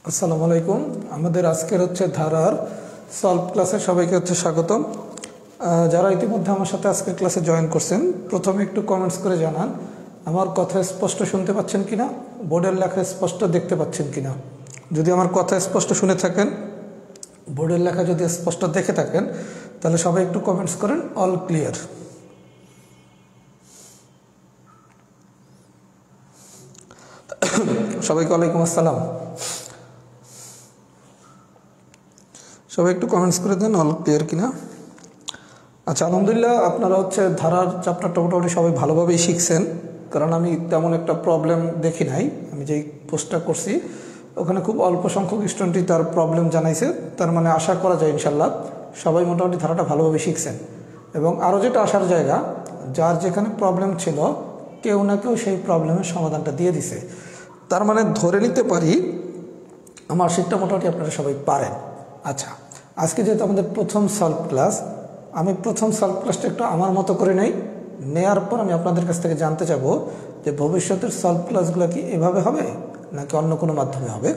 আসসালামু আলাইকুম। আমাদের আজকের ধারার সলভ ক্লাসে সবাইকে স্বাগতম। যারা ইতিমধ্যে আমার সাথে আজকের ক্লাসে জয়েন করছেন, প্রথমে একটু কমেন্টস করে জানান আমার কথা স্পষ্ট শুনতে পাচ্ছেন কিনা, বোর্ডের লেখা স্পষ্ট দেখতে পাচ্ছেন কিনা। যদি আমার কথা স্পষ্ট শুনে থাকেন, বোর্ডের লেখা যদি স্পষ্ট দেখে থাকেন, তাহলে সবাই একটু কমেন্টস করেন অল ক্লিয়ার। সবাইকে ওয়ালাইকুম আসসালাম। সবাই একটু কমেন্টস করে দেন অল ক্লিয়ার কিনা। আচ্ছা, আলহামদুলিল্লাহ আপনারা ধারার চ্যাপ্টারটা মোটামুটি সবাই ভালোভাবেই শিখছেন, কারণ আমি তেমন একটা প্রবলেম দেখি নাই। আমি যেই পোস্টটা করছি ওখানে খুব অল্প সংখ্যক স্টুডেন্টই তার প্রবলেম জানাইছে, তার মানে আশা করা যায় ইনশাল্লাহ সবাই মোটামুটি ধারাটা ভালোভাবে শিখছেন। এবং আরও যেটা আসার জায়গা, যার যেখানে প্রবলেম ছিল কেউ না কেউ সেই প্রবলেমের সমাধানটা দিয়ে দিছে। তার মানে ধরে নিতে পারি আমার শিটটা মোটামুটি আপনারা সবাই পারেন। আচ্ছা, আজকে যেহেতু আমাদের প্রথম সলভ ক্লাস, আমি প্রথম সলভ ক্লাসটা একটু আমার মতো করে নেয়ার পর আমি আপনাদের কাছ থেকে জানতে চাবো যে ভবিষ্যতের সলভ ক্লাসগুলো কি এভাবে হবে নাকি অন্য কোনো মাধ্যমে হবে।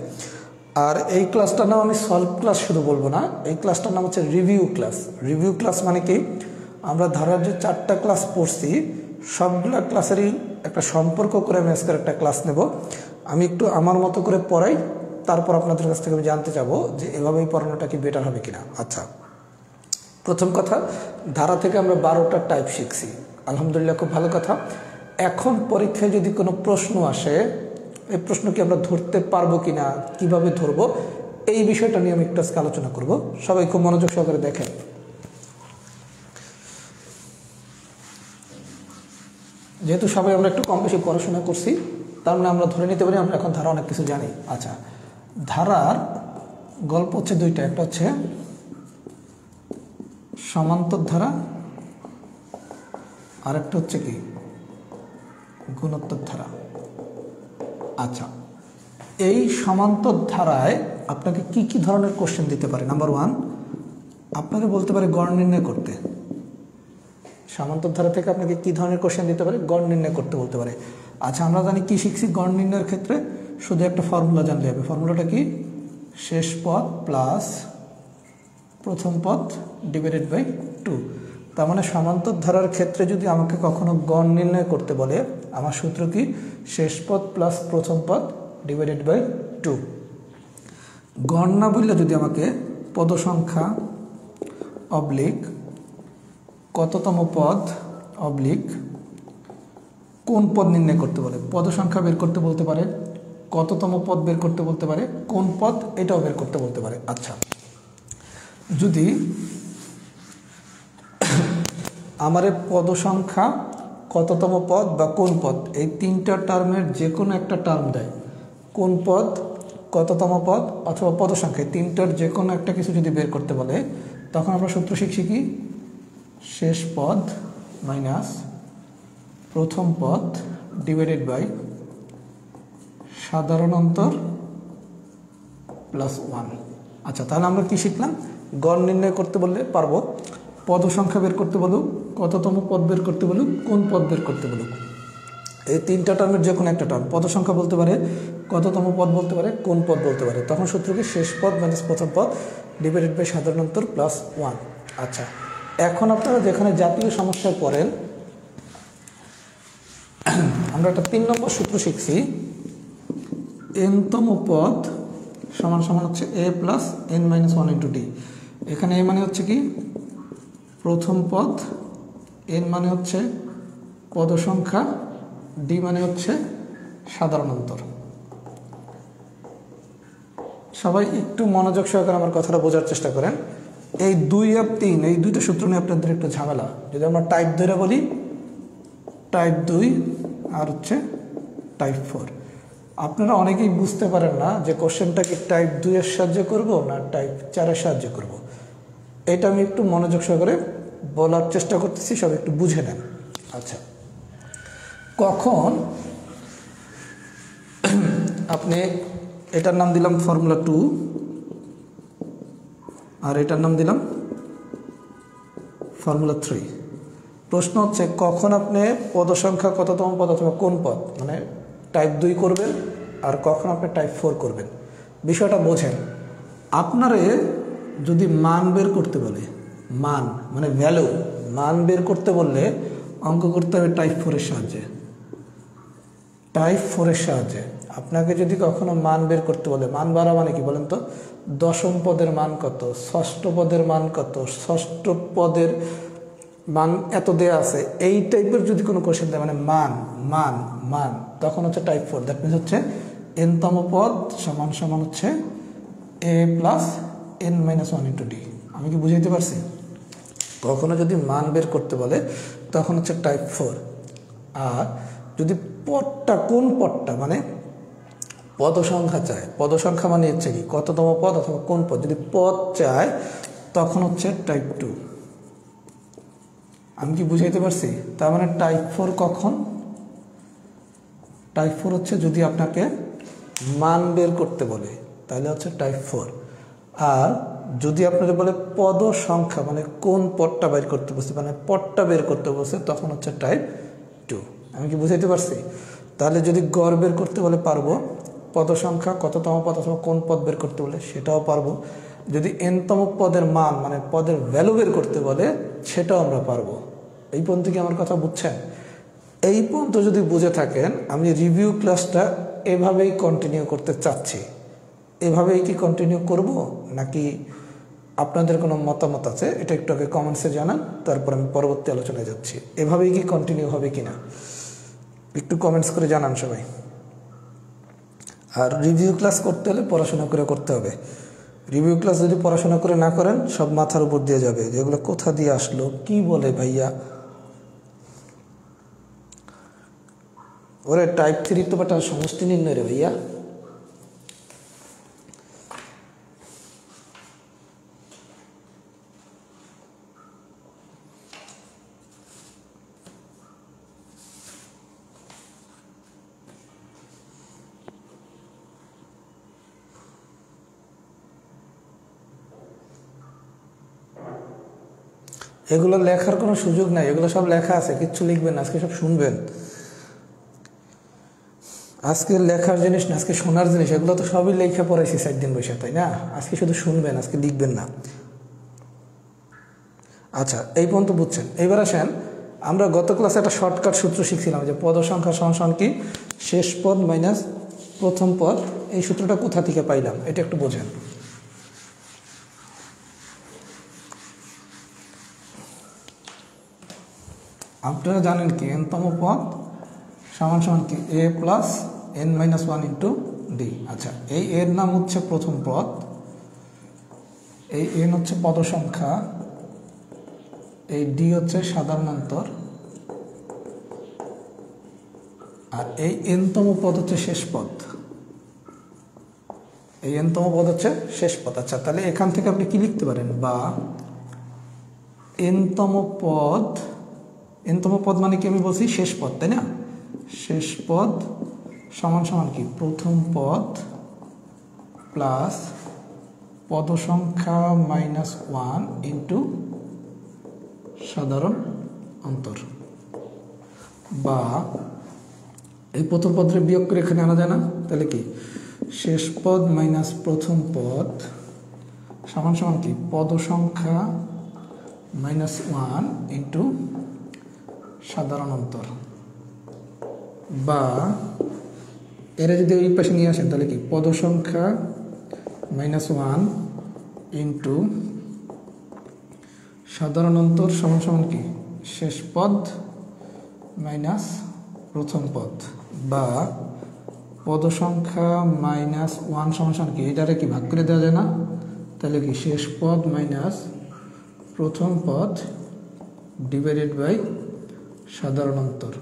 আর এই ক্লাসটার নাম আমি সলভ ক্লাস শুধু বলবো না, এই ক্লাসটার নাম রিভিউ ক্লাস। রিভিউ ক্লাস মানে কি, আমরা ধারার যে 4টা ক্লাস পড়ছি সবগুলো ক্লাসেরই একটা সম্পর্ক করে আমি আজকের একটা ক্লাস নেব। আমি একটু আমার মতো করে পড়াই, তারপর আপনাদের কাছ থেকে আমি জানতে চাবো যে এভাবেই পড়ানোটা কি বেটার হবে কিনা। আচ্ছা, প্রথম কথা, ধারা থেকে আমরা 12টা টাইপ শিখছি, আলহামদুলিল্লাহ, খুব ভালো কথা। এখন পরীক্ষায় যদি কোনো প্রশ্ন আসে, এই প্রশ্ন কি আমরা ধরতে পারবো কিনা, কিভাবে ধরবো, এই বিষয়টা নিয়ে আমি একটু আজকে আলোচনা করব। সবাই খুব মনোযোগ সহকারে দেখেন। যেহেতু সবাই আমরা একটু কম বেশি পড়াশোনা করছি, তার মানে আমরা ধরে নিতে পারি আমরা এখন ধারা অনেক কিছু জানি। আচ্ছা, ধারার গল্প দুইটা, একটা সমান্তর ধারা, আর একটা কি গুণোত্তর ধারা। আচ্ছা, এই সমান্তর ধারায় আপনাকে কি কি ধরনের কোশ্চেন দিতে পারে। নাম্বার 1, আপনাকে বলতে পারে গড় নির্ণয় করতে। সমান্তর ধারা থেকে আপনাকে কি ধরনের কোশ্চেন দিতে পারে, গড় নির্ণয় করতে বলতে পারে। আচ্ছা, আমরা জানি কি শিখছি, গড় নির্ণয়ের ক্ষেত্রে শুধু একটা ফর্মুলা জানলে হবে। ফর্মুলাটা কি, শেষ পদ প্লাস প্রথম পদ ডিভাইডেড বাই 2। তার মানে সমান্তর ধারার ক্ষেত্রে যদি আমাকে কখনো গড় নির্ণয় করতে বলে, আমার সূত্র কি, শেষ পদ প্লাস প্রথম পদ ডিভাইডেড বাই 2। গড় না বললে যদি আমাকে পদ সংখ্যা অবলিক কততম পদ অবলিক কোন পদ নির্ণয় করতে বলে, পদ সংখ্যা বের করতে বলতে পারে, কততম পদ বের করতে বলতে পারে, কোন পদ এটাও বের করতে বলতে পারে। আচ্ছা, যদি আমার পদ সংখ্যা, কততম পদ বা কোন পদ, এই 3টা টার্মের যে কোনো একটা টার্ম দেয়, কোন পদ, কততম পদ অথবা পদ সংখ্যা, 3টার যে কোনো একটা কিছু যদি বের করতে বলে, তখন আমরা সূত্র শিখছি কি, শেষ পদ মাইনাস প্রথম পদ ডিভাইডেড বাই সাধারণ অন্তর প্লাস 1। আচ্ছা, তাহলে আমরা কি শিখলাম, গড় নির্ণয় করতে বললে পারবো, পদ সংখ্যা বের করতে বলুক, কততম পদ বের করতে বলুক, কোন পদ বের করতে বলুক, এই 3টা টার্মের যে কোনো একটা টার্ম, পদ সংখ্যা বলতে পারে, কততম পদ বলতে পারে, কোন পদ বলতে পারে, তখন সূত্রকে শেষ পদ মাইনাস প্রথম পদ ডিভাইডেড বাই সাধারণ অন্তর প্লাস 1। আচ্ছা, এখন আপনারা যেখানে জাতীয় সমস্যায় পড়েন, আমরা একটা 3 নম্বর সূত্র শিখছি, nতম পদ সমান সমান a plus n minus 1 into D. এখানে a মানে কি প্রথম পদ, n মানে পদ সংখ্যা, ডি মানে সাধারণ অন্তর। সবাই একটু মনোযোগ সহকারে আমার কথাটা বোঝার চেষ্টা করেন। এই 2 আর 3 এই দুইটা সূত্র নিয়ে আপনাদের একটু ঝামেলা। যদি আমরা টাইপ 2 বলি, টাইপ 2 আর টাইপ 4, আপনারা অনেকেই বুঝতে পারেন না যে কোশ্চেনটা কি টাইপ 2 এর সাহায্যে করব না টাইপ 4 এর সাহায্যে করব। এটা আমি একটু মনোযোগ সহকারে বলার চেষ্টা করতেছি, সব একটু বুঝে নেন। আচ্ছা, কখন আপনি এটার নাম দিলাম ফর্মুলা 2 আর এটার নাম দিলাম ফর্মুলা 3। প্রশ্ন কখন আপনি পদ সংখ্যা কততম পদ অথবা কোন পদ মানে টাইপ 2 করবেন আর কখন আপনি টাইপ 4 করবেন। বিষয়টা বোঝেন। আপনারে যদি মান বের করতে বলে, মান মানে ভ্যালু, মান বের করতে বললে অঙ্ক করতে হবে টাইপ 4 এর সাহায্যে। টাইপ 4 এর সাহায্যে আপনাকে যদি কখনো মান বের করতে বলে, মান বাড়া মানে কি বলেন তো? দশম পদের মান কত, ষষ্ঠ পদের মান কত, ষষ্ঠ পদের মান এত দেয়া আছে, এই টাইপের যদি কোনো কোশ্চেন দেয় মানে মান মান মান, তখন হচ্ছে টাইপ 4। দ্যাট মিনস হচ্ছে n-তম পদ সমান সমান হচ্ছে a প্লাস n-1 * d। আমি কি বুঝাইতে পারছি? কখনো যদি মান বের করতে বলে তখন হচ্ছে টাইপ 4। আর যদি পদটা, কোন পদটা মানে পদ সংখ্যা চায়, পদ সংখ্যা মানে হচ্ছে কি কততম পদ অথবা কোন পদ, যদি পদ চায় তখন হচ্ছে টাইপ 2। আমি কি বুঝাইতে পারছি? তার মানে টাইপ 4 কখন? টাইপ 4 হচ্ছে যদি আপনাকে মান বের করতে বলে তাহলে হচ্ছে টাইপ 4। আর যদি আপনারা বলে পদ সংখ্যা মানে কোন পদটা বের করতে বলছে, মানে পদটা বের করতে বলছে, তখন হচ্ছে টাইপ 2। আমি কি বুঝাইতে পারছি? তাহলে যদি গড় বের করতে বলে পারবো, পদ সংখ্যা কততম পদ অথবা কোন পদ বের করতে বলে সেটাও পারবো, যদি n-তম পদের মান মানে পদের ভ্যালু বের করতে বলে সেটাও আমরা পারবো। এই পর্যন্ত কি আমার কথা বুঝছেন? এই পর্যন্ত যদি বুঝে থাকেন, আমি রিভিউ ক্লাসটা এভাবেই কন্টিনিউ করতে চাচ্ছি। এভাবেই কি কন্টিনিউ করব, নাকি আপনাদের কোনো মতামত আছে এটা একটু আগে কমেন্টসে জানান, তারপর আমি পরবর্তী আলোচনায় যাচ্ছি। এভাবেই কি কন্টিনিউ হবে কিনা একটু কমেন্টস করে জানান সবাই। আর রিভিউ ক্লাস করতে হলে পড়াশোনা করে করতে হবে। রিভিউ ক্লাস যদি পড়াশোনা করে না করেন সব মাথার উপর দিয়ে যাবে, যেগুলো কোথা দিয়ে আসলো, কি বলে ভাইয়া। ওরে টাইপ 3 তো বেটা সমষ্টি নির্ণয় রে ভাইয়া। এগুলো লেখার কোনো সুযোগ নাই, এগুলো সব লেখা আছে, কিচ্ছু লিখবেন না, আজকে সব শুনবেন। আজকে লেখার জিনিস না, আজকে শোনার জিনিস। এগুলো তো সবই লেখা পড়াইছি 4 দিন বসে, তাই না? আজকে শুধু শুনবেন, আজকে লিখবেন না। আচ্ছা, এই পর্যন্ত বুঝছেন। এইবার আসেন, আমরা গত ক্লাসে একটা শর্টকাট সূত্র শিখছিলাম যে পদ সংখ্যা সমান কি শেষ পদ মাইনাস প্রথম পদ। এই সূত্রটা কোথা থেকে পাইলাম এটা একটু বোঝেন। আপনারা জানেন কি n-তম পদ সমান সমান কি a প্লাস n-1 * d। আচ্ছা, এই এর নাম হচ্ছে প্রথম পদ, এই n হচ্ছে পদ সংখ্যা, এই d হচ্ছে সাধারণ অন্তর, আর এই n-তম পদ হচ্ছে শেষ পদ। এই n-তম পদ হচ্ছে শেষ পদ। আচ্ছা, তাহলে এখান থেকে আপনি কি লিখতে পারেন, বা n-তম পদ, n-তম পদ মানে কি আমি বলছি শেষ পদ, তাই না? শেষ পদ সমান সমান কি প্রথম পদ প্লাস পদ সংখ্যা -1 ইন্টু সাধারণ অন্তর, বা এই প্রথম পদের বিয়োগ করে এখানে আনা যায় না? তাহলে কি শেষ পদ মাইনাস প্রথম পদ সমান সমান কি পদ সংখ্যা -1 ইন্টু সাধারণ অন্তর, বা এরা যদি এই পাশে নিয়ে আসেন তাহলে কি পদ সংখ্যা -1 ইন্টু সাধারণ অন্তর সমান সমান কি শেষ পদ মাইনাস প্রথম পদ, বা পদ সংখ্যা -1 সমান সমান কি এটারে কি ভাগ করে দেওয়া যায় না? তাহলে কি শেষ পদ মাইনাস প্রথম পদ ডিভাইডেড বাই সাধারণ অন্তর,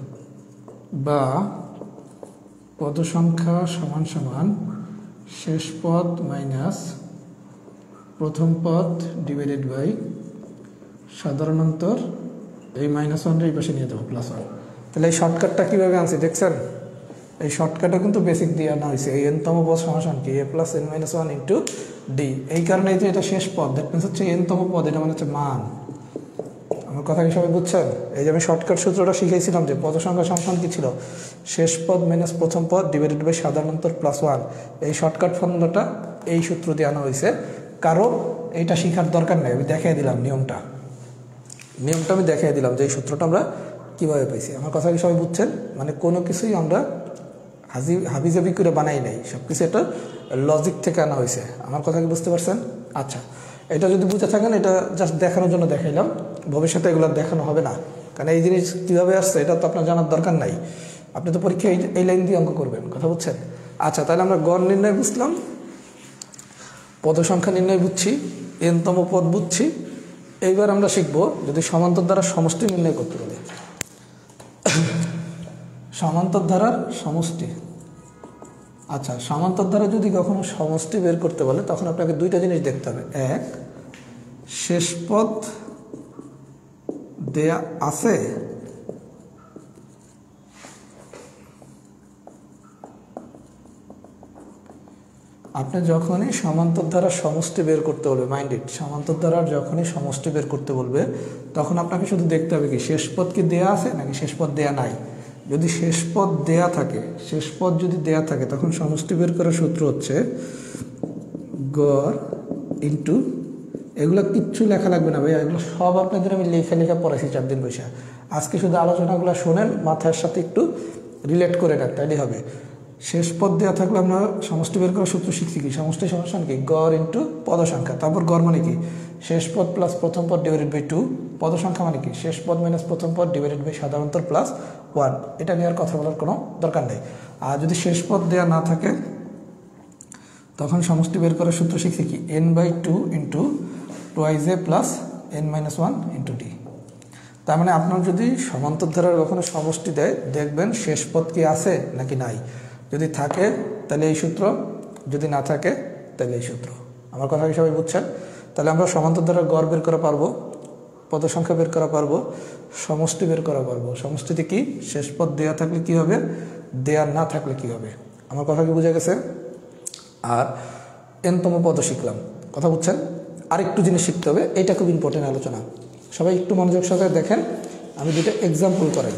বা পদ সংখ্যা সমান সমান শেষ পদ মাইনাস প্রথম পদ ডিভাইডেড বাই সাধারণ অন্তর। এই -1 এই পাশে নিয়ে যাবো +1। তাহলে এই শর্টকাটটা কীভাবে আনছি দেখছেন? এই শর্টকাটটা কিন্তু বেসিক দিয়ে আনা হয়েছে। এই n-তম পদ সমান কি a plus n-1 into d। এই কারণে যে এটা শেষ পদ, দ্যাট মিনস হচ্ছে n-তম পদ, এটা মানে হচ্ছে মান। আমরা আমার কথা কি সবাই বুঝছেন? এই যে আমি শর্টকাট সূত্রটা শিখেছিলাম যে পদ সংখ্যা সমান কি ছিল, শেষ পদ মাইনাস প্রথম পদ ডিভাইডেড বাই সাধারণ অন্তর প্লাস 1। এই শর্টকাট ফর্মুলাটা এই সূত্র দিয়ে আনা হয়েছে, কারণ এইটা শেখার দরকার নেই। আমি দেখিয়ে দিলাম নিয়মটা আমি দেখিয়ে দিলাম যে এই সূত্রটা আমরা কীভাবে পাইছি। আমার কথা কি সবাই বুঝছেন? মানে কোনো কিছুই আমরা হাবিজাবি করে বানাই নাই, সব কিছু এটা লজিক থেকে আনা হয়েছে। আমার কথা কি বুঝতে পারছেন? আচ্ছা, এটা যদি বুঝে থাকেন, এটা জাস্ট দেখানোর জন্য দেখাইলাম, ভবিষ্যতে এগুলো দেখানো হবে না, কারণ এই জিনিস কীভাবে আসছে এটা তো আপনার জানার দরকার নাই। আপনি তো পরীক্ষায় এই লাইন দিয়ে অঙ্ক করবেন, কথা বুঝছেন? আচ্ছা, তাহলে আমরা গড় নির্ণয় বুঝলাম, পদ সংখ্যা নির্ণয় বুঝছি, এনতম পদ বুঝছি। এইবার আমরা শিখব যদি সমান্তর দ্বারা সমষ্টি নির্ণয় করতে বলে। সমান্তর ধারার সমষ্টি। আচ্ছা, সমান্তর দ্বারা যদি কখনো সমষ্টি বের করতে বলে তখন আপনাকে দুইটা জিনিস দেখতে হবে। এক, শেষ পদ দেয়া আছে, আপনি যখনই সমান্তর দ্বারা সমষ্টি বের করতে বলবে, মাইন্ডেড, সমান্তর দ্বারার যখনই সমষ্টি বের করতে বলবে তখন আপনাকে শুধু দেখতে হবে কি শেষ পদ কি দেয়া আছে নাকি শেষ পদ দেয়া নাই। যদি শেষ পদ দেয়া থাকে, শেষ পদ যদি দেয়া থাকে তখন সমষ্টি বের করার সূত্র হচ্ছে গড় ইন্টু, এগুলো কিচ্ছু লেখা লাগবে না ভাই, এগুলো সব আপনাদের আমি লেখা পড়াইছি 4 দিন বসে। আজকে শুধু আলোচনাগুলো শোনেন, মাথার সাথে একটু রিলেট করে নেন, তাইলেই হবে। শেষ পদ দেওয়া থাকলে আমরা সমষ্টি বের করার সূত্র শিখছি কি, সমষ্টি সমান কি গড় ইন্টু পদ সংখ্যা। তারপর গড় মানে কি শেষ পদ প্লাস প্রথম পদ ডিভাইডেড বাই 2, পদ সংখ্যা মানে কি শেষ পদ মাইনাস প্রথম পদ ডিভাইডেড বাই সাধারণ অন্তর প্লাস 1। এটা নিয়ে আর কথা বলার কোনো দরকার নেই। আর যদি শেষ পদ দেওয়া না থাকে তখন সমষ্টি বের করার সূত্র শিখছি কি n/2 ইন্টু টুয়াইজ এ প্লাস n-1 ইন্টু ডি। তার মানে আপনার যদি সমান্তর ধারার কখনো সমষ্টি দেয়, দেখবেন শেষ পদ কি আছে নাকি নাই। যদি থাকে তাহলে এই সূত্র, যদি না থাকে তাহলে এই সূত্র। আমার কথা কি সবাই বুঝছেন? তাহলে আমরা সমান্তর ধারার গড় বের করা পারবো, পদ সংখ্যা বের করা পারবো, সমষ্টি বের করা পারবো। সমষ্টিতে কি শেষ পদ দেয়া থাকলে কি হবে, দেয়া না থাকলে কি হবে। আমার কথা কি বোঝা গেছে? আর এনতম পদ শিখলাম, কথা বুঝছেন? আরেকটু জিনিস শিখতে হবে, এটা খুব ইম্পর্টেন্ট আলোচনা। সবাই একটু মনোযোগ সহকারে দেখেন, আমি দুটো এক্সাম্পল করাই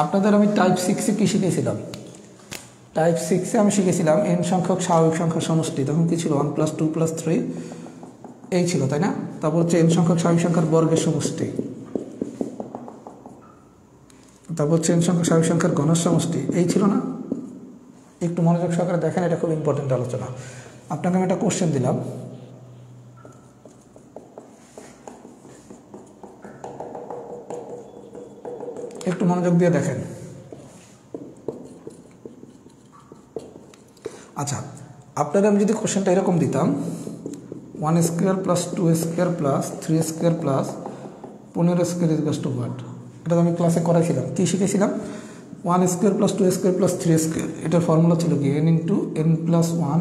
আপনাদের। আমি টাইপ 6-এ কী শিখেছিলাম? টাইপ 6-এ আমি শিখেছিলাম n সংখ্যক স্বাভাবিক সংখ্যার সমষ্টি। তখন কি ছিল 1 + 2 + 3 এই ছিল, তাই না? তারপর হচ্ছে n সংখ্যক স্বাভাবিক সংখ্যার বর্গের সমষ্টি, তারপর হচ্ছে n সংখ্যক স্বাভাবিক সংখ্যার ঘনের সমষ্টি, এই ছিল না? একটু মনোযোগ সহকারে দেখেন, এটা খুব ইম্পর্টেন্ট আলোচনা। আপনাকে আমি একটা কোশ্চেন দিলাম, একটু মনোযোগ দিয়ে দেখেন। আচ্ছা, আপনাদের আমি যদি কোশ্চেনটা এরকম দিতাম 1² + 2² + 3² + 15² = what? এটা তো আমি ক্লাসে করাইছিলাম। কী শিখেছিলাম? 1² + 2² + 3², এটার ফর্মুলা ছিল কি n × n+1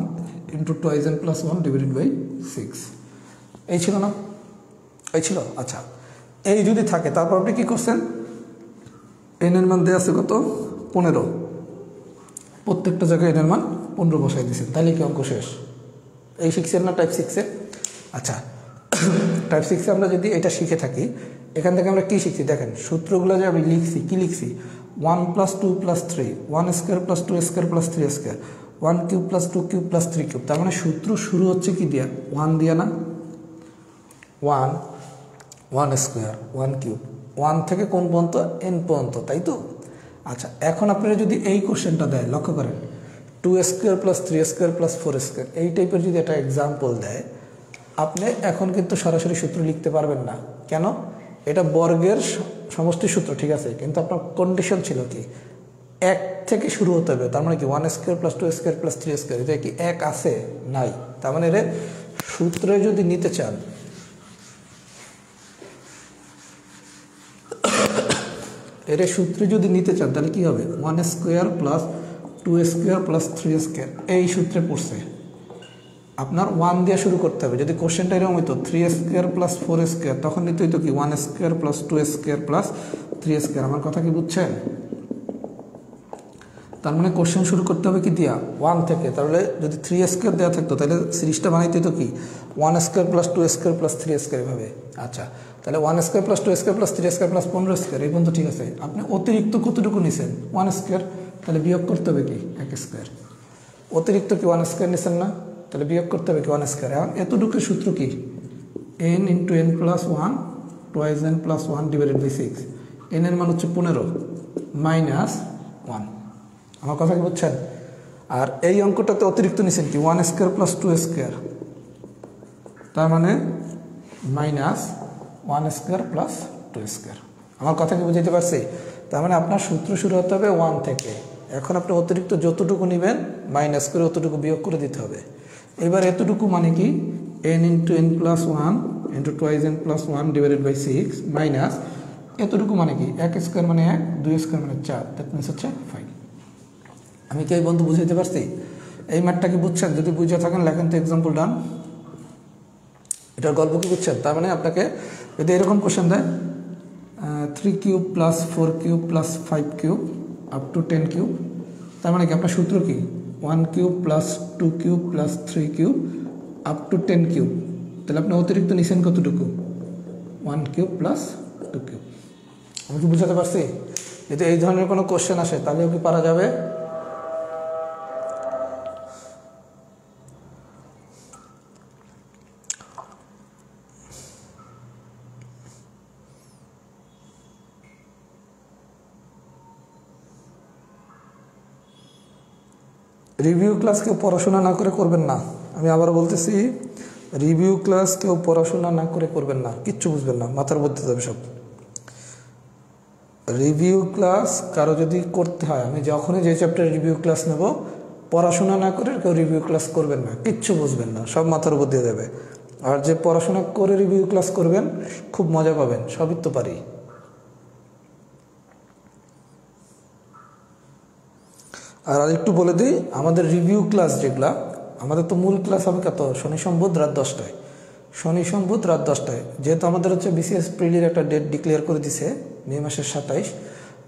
× 2n+1 / 6। এই ছিল না? এই ছিল। আচ্ছা, এই যদি থাকে তারপর আপনি কী করছেন, n এর মান দেওয়া আছে কত, 15, প্রত্যেকটা জায়গায় n এর মান 15 বসাই দিয়েছেন, তাহলে কি অঙ্ক শেষ? এই শিখছেন না টাইপ 6-এ? আচ্ছা, টাইপ 6-এ আমরা যদি এটা শিখে থাকি, এখান থেকে আমরা কী শিখছি দেখেন, সূত্রগুলো যে আমি লিখছি, কী লিখছি, 1 + 2 + 3, 1² + 2² + 3², 1³ + 2³ + 3³। তার মানে সূত্র শুরু হচ্ছে কি দিয়া, 1 দিয়া না? 1, 1² 1³ 1 থেকে কোন পর্যন্ত, n পর্যন্ত, তাই তো? আচ্ছা, এখন আপনারা যদি এই কোশ্চেনটা দেয়, লক্ষ্য করেন, 2² + 3² + 4², এই টাইপের যদি একটা এক্সাম্পল দেয়, আপনি এখন কিন্তু সরাসরি সূত্র লিখতে পারবেন না। কেন? এটা বর্গের সমষ্টি সূত্র, ঠিক আছে, কিন্তু আপনার কন্ডিশন ছিল কি 1 থেকে শুরু হতে হবে। তার মানে কি 1² + 2² + 3², এটা কি 1 আছে? নাই। তার মানে এর সূত্রে যদি নিতে চান, এর সূত্রে যদি নিতে চান তাহলে কী হবে, 1² + 2² + 3², এই সূত্রে পড়ছে। আপনার 1 দিয়ে শুরু করতে হবে। যদি কোশ্চেনটা এরকম হইতো 3² + 4², তখন নিতে হইতো কি 1² + 2² + 3²। আমার কথা কি বুঝছেন? তার মানে কোশ্চেন শুরু করতে হবে কি দিয়া 1 থেকে। তাহলে যদি 3 স্কোয়ার দেওয়া থাকতো তাহলে সিরিজটা বানাইতে তো কি 1 square plus 2 square plus 3 square এভাবে। আচ্ছা, তাহলে 1 square plus 2 square plus 3 square plus 15 square এই পর্যন্ত ঠিক আছে। আপনি অতিরিক্ত কতটুকু নিছেন 1 স্কোয়ার, তাহলে বিয়োগ করতে হবে কি 1 স্কোয়ার। অতিরিক্ত কি 1 স্কোয়ার নিছেন না, তাহলে বিয়োগ করতে হবে কি 1 স্কোয়ার। এখন এতটুকুর সূত্র কি n into n plus 1 twice n plus 1 divided by 6। n এর মান হচ্ছে 15 মাইনাস 1। আমার কথা কি বুঝছেন? আর এই অঙ্কটাতে অতিরিক্ত নিছেন কি 1 স্কোয়ার প্লাস 2 স্কোয়ার, তার মানে মাইনাস 1 স্কোয়ার প্লাস 2 স্কোয়ার। আমার কথা কি বুঝাইতে পারছি? তার মানে আপনার সূত্র শুরু হতে হবে 1 থেকে। এখন আপনি অতিরিক্ত যতটুকু নেবেন মাইনাস করে অতটুকু বিয়োগ করে দিতে হবে। এবার এতটুকু মানে কি n into n plus 1 into twice n plus 1 divided by 6 minus এতটুকু মানে কি 1 স্কোয়ার মানে 1, 2 স্কোয়ার মানে 4, দ্যাট মিনস হচ্ছে 5। আমি কি এই বন্ধু বুঝাইতে পারছি? এই ম্যাথটা কি বুঝছেন? যদি বুঝে থাকেন লেখেন তো এক্সাম্পল ডান। এটার গল্প কি বুঝছেন? তার মানে আপনাকে যদি এরকম কোশ্চেন দেয় 3 cube plus 4 cube plus 5 cube up to 10 cube, তার মানে কি আপনার সূত্র কি 1 cube plus 2 cube plus 3 cube up to 10 cube. তাহলে আপনি অতিরিক্ত নিছেন কতটুকু 1 কিউব প্লাস 2 কিউব। আমি কি বুঝাতে পারছি? যদি এই ধরনের কোনো কোশ্চেন আসে তাহলেও কি পারা যাবে? রিভিউ ক্লাস কেউ পড়াশোনা না করে করবেন না। আমি আবার বলতেছি, রিভিউ ক্লাস কেউ পড়াশোনা না করে করবেন না, কিচ্ছু বুঝবেন না, মাথার মধ্যে যাবে সব। রিভিউ ক্লাস কারো যদি করতে হয়, আমি যখনই যে চ্যাপ্টারে রিভিউ ক্লাস নেব, পড়াশোনা না করে কেউ রিভিউ ক্লাস করবেন না, কিচ্ছু বুঝবেন না, সব মাথার উপর দিয়ে যাবে। আর যে পড়াশোনা করে রিভিউ ক্লাস করবেন খুব মজা পাবেন, সবই তো পারি। আর আরেকটু বলে দিই, আমাদের রিভিউ ক্লাস যেগুলা, আমাদের তো মূল ক্লাস হবে কত শনি সোম বুধ রাত 10টায়, শনি সোম বুধ রাত 10টায়। যেহেতু আমাদের হচ্ছে বিসিএস প্রিলির একটা ডেট ডিক্লেয়ার করে দিছে মে মাসের 27,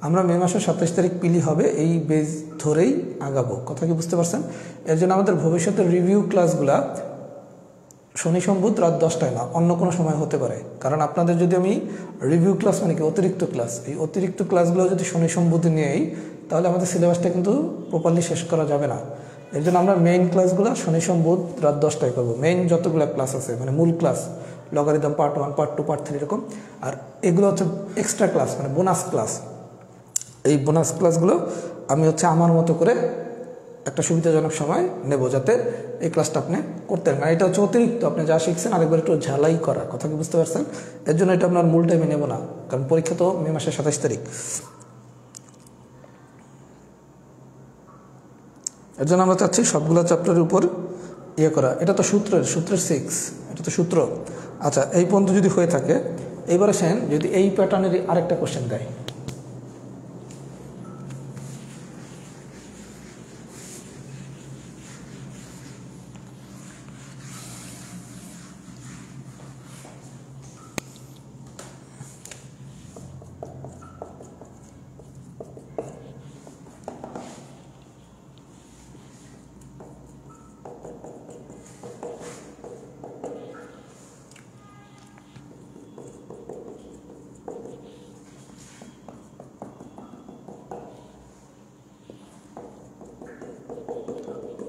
আমরা মে মাসের 27 তারিখ পিলি হবে এই বেজ ধরেই আগাবো। কথা কি বুঝতে পারছেন? এর জন্য আমাদের ভবিষ্যতের রিভিউ ক্লাসগুলা শনি সোম বুধ রাত 10টায় না, অন্য কোনো সময় হতে পারে। কারণ আপনাদের যদি আমি রিভিউ ক্লাস মানে কি অতিরিক্ত ক্লাস, এই অতিরিক্ত ক্লাসগুলো যদি শনি সোম বুধে নিয়েই, তাহলে আমাদের সিলেবাসটা কিন্তু প্রপারলি শেষ করা যাবে না। এর জন্য আমরা মেইন ক্লাসগুলো শনি সোম বুধ রাত 10টায় করবো। মেইন যতগুলো ক্লাস আছে মানে মূল class, logarithm part 1 part 2 part 3 এরকম। আর এগুলো হচ্ছে এক্সট্রা ক্লাস মানে বোনাস ক্লাস। এই বোনাস ক্লাসগুলো আমি হচ্ছে আমার মতো করে একটা সুবিধাজনক সময় নেব, যাতে এই ক্লাসটা আপনি করতে পারেন। এটা হচ্ছে অতিরিক্ত আপনি যা শিখছেন আরেকবার একটু ঝালাই করা। কথা কি বুঝতে পারছেন? এর জন্য এটা আপনার মূল টাইমে নেব না, কারণ পরীক্ষা তো মে মাসের 27 তারিখ। এর জন্য আমরা চাচ্ছি সবগুলো চ্যাপ্টারের উপর ইয়ে করা। এটা তো সূত্রের 6, এটা তো সূত্র। আচ্ছা, এই পর্যন্ত যদি হয়ে থাকে, এইবারে সেন যদি এই প্যাটার্নের আরেকটা কোশ্চেন দেয়,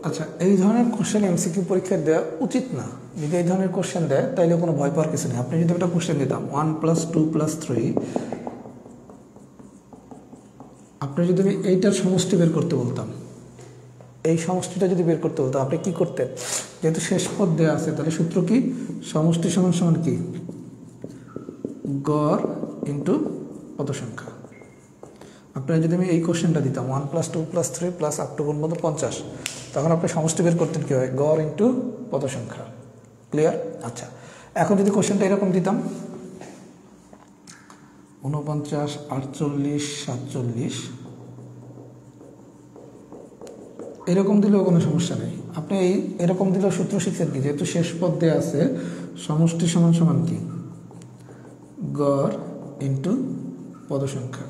আচ্ছা এই ধরনের কোশ্চেন এমসিকিউ পরীক্ষায় দেওয়া উচিত না। যদি এই ধরনের কোশ্চেন দেয় তাইলে কোনো ভয় পাওয়ার কিছু নেই। আপনি যদি একটা কোশ্চেন দিতাম 1 + 2 + 3, আপনি যদি আমি এইটার সমষ্টি বের করতে বলতাম, এই সমষ্টিটা যদি বের করতে বলতাম, আপনি কি করতেন? যেহেতু শেষ পদ দেওয়া আছে, তাহলে সূত্র কি সমষ্টি সমান সমান কি গড় ইন্টু কত সংখ্যা। আপনার যদি আমি এই কোশ্চেনটা দিতাম 1 + 2 + 3 প্লাস আপ টু পর্যন্ত 50, তখন আপনি সমষ্টি বের করতেন কী হয় গড় ইন্টু কত সংখ্যা। ক্লিয়ার? আচ্ছা, এখন যদি কোশ্চেনটা এরকম দিতাম 49, 48, 47, এরকম দিলেও কোনো সমস্যা নেই। আপনি এরকম দিলেও সূত্র শিখছেন কি, যেহেতু শেষ পদ দেওয়া আছে সমষ্টি সমান সমান কি গড় ইন্টু পদ সংখ্যা।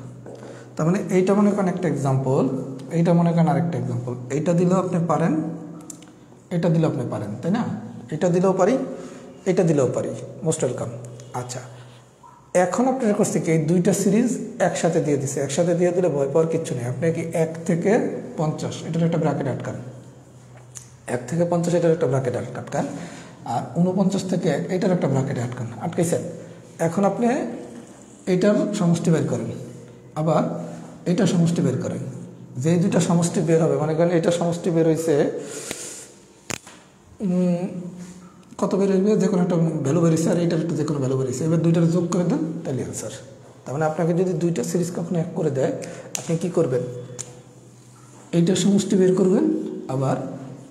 তার মানে এইটা মনে করেন একটা এক্সাম্পল, এইটা মনে করেন আরেকটা এক্সাম্পল। এইটা দিলেও আপনি পারেন, এটা দিলেও আপনি পারেন, তাই না? এটা দিলেও পারি, এটা দিলেও পারি, মোস্ট ওয়েলকাম। আচ্ছা, এখন আপনার করছে কি এই দুইটা সিরিজ একসাথে দিয়ে দিছে, একসাথে দিয়ে দিলে ভয় পাওয়ার কিচ্ছু নেই। আপনি কি 1 থেকে 50 এটার একটা ব্র্যাকেট আটকান, 1 থেকে 50 এটার একটা ব্র্যাকেট আটকান, আর 49 থেকে 1 এটার একটা ব্র্যাকেটে আটকাইছেন। এখন আপনি এইটার সমষ্টি বের করেন, আবার এইটার সমষ্টি বের করেন। যে দুইটা সমষ্টি বের হবে, মনে করেন এটা সমষ্টি বের হয়েছে কত বের হইবে, যে কোনো একটা ভ্যালু বেরিয়েছে, আর এইটার একটা যে কোনো ভ্যালু বেরিয়েছে। এবার দুইটার যোগ করে দেন, তাহলে অ্যান্সার। তার মানে আপনাকে যদি দুইটা সিরিজ কখনো এক করে দেয়, আপনি কি করবেন? এইটার সমষ্টি বের করবেন, আবার